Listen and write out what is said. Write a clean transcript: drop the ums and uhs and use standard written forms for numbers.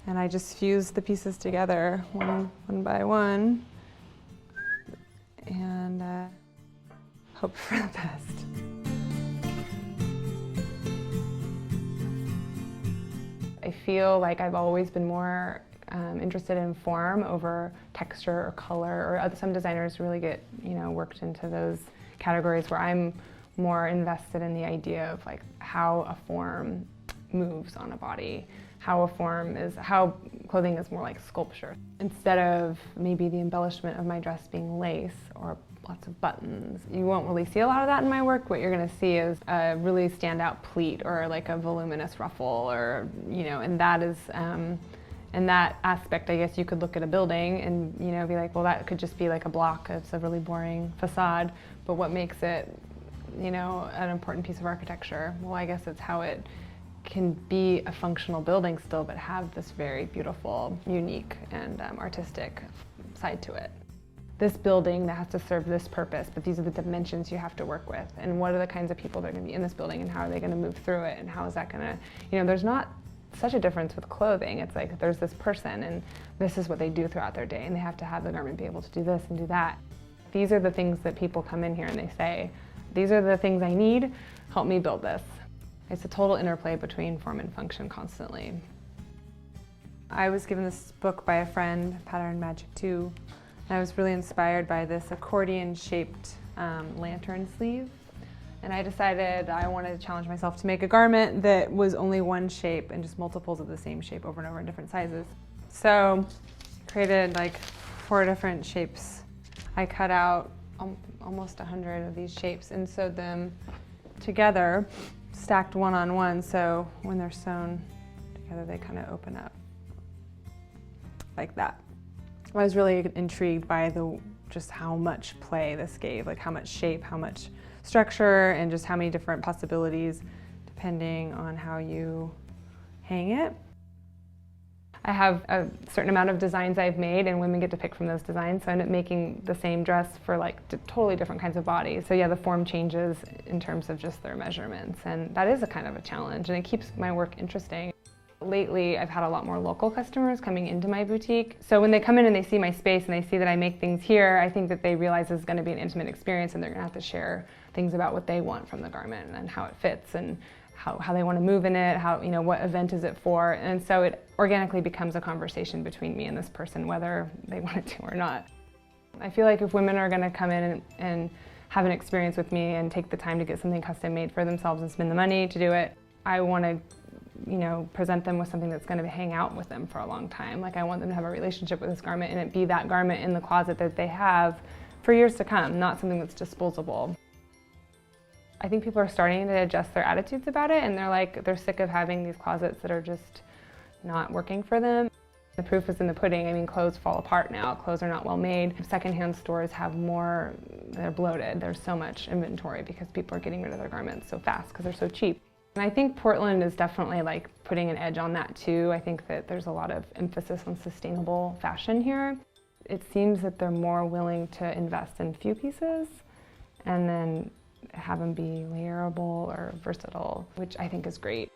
And I just fuse the pieces together one by one and hope for the best. I feel like I've always been more interested in form over texture or color, or some designers really get, worked into those categories where I'm more invested in the idea of like how a form moves on a body, how clothing is more like sculpture. Instead of maybe the embellishment of my dress being lace or lots of buttons. You won't really see a lot of that in my work. What you're going to see is a really standout pleat or like a voluminous ruffle, or and that is in that aspect, I guess you could look at a building and be like, well, that could just be like a block. It's a really boring facade. But what makes it an important piece of architecture? Well, I guess it's how it can be a functional building still, but have this very beautiful, unique, and artistic side to it. This building that has to serve this purpose, but these are the dimensions you have to work with, and what are the kinds of people that are going to be in this building, and how are they going to move through it, and how is that going to, there's not such a difference with clothing. It's like there's this person, and this is what they do throughout their day, and they have to have the garment be able to do this and do that. These are the things that people come in here and they say, these are the things I need, help me build this. It's a total interplay between form and function constantly. I was given this book by a friend, Pattern Magic 2, and I was really inspired by this accordion-shaped lantern sleeve. And I decided I wanted to challenge myself to make a garment that was only one shape and just multiples of the same shape over and over in different sizes. So I created like 4 different shapes. I cut out almost 100 of these shapes and sewed them together, stacked one on one, so when they're sewn together they kind of open up like that. I was really intrigued by just how much play this gave, like how much shape, how much structure, and just how many different possibilities depending on how you hang it. I have a certain amount of designs I've made, and women get to pick from those designs, so I end up making the same dress for like totally different kinds of bodies. So yeah, the form changes in terms of just their measurements, and that is a kind of a challenge, and it keeps my work interesting. Lately, I've had a lot more local customers coming into my boutique. So when they come in and they see my space and they see that I make things here, I think that they realize it's going to be an intimate experience, and they're going to have to share things about what they want from the garment and how it fits and how they want to move in it, what event is it for. And so it organically becomes a conversation between me and this person, whether they want it to or not. I feel like if women are going to come in and have an experience with me and take the time to get something custom made for themselves and spend the money to do it, I want to present them with something that's going to hang out with them for a long time. Like I want them to have a relationship with this garment and it be that garment in the closet that they have for years to come, not something that's disposable. I think people are starting to adjust their attitudes about it, and they're sick of having these closets that are just not working for them. The proof is in the pudding. I mean, clothes fall apart now. Clothes are not well made. Secondhand stores have more, they're bloated. There's so much inventory because people are getting rid of their garments so fast because they're so cheap. And I think Portland is definitely like putting an edge on that too. I think that there's a lot of emphasis on sustainable fashion here. It seems that they're more willing to invest in few pieces and then have them be layerable or versatile, which I think is great.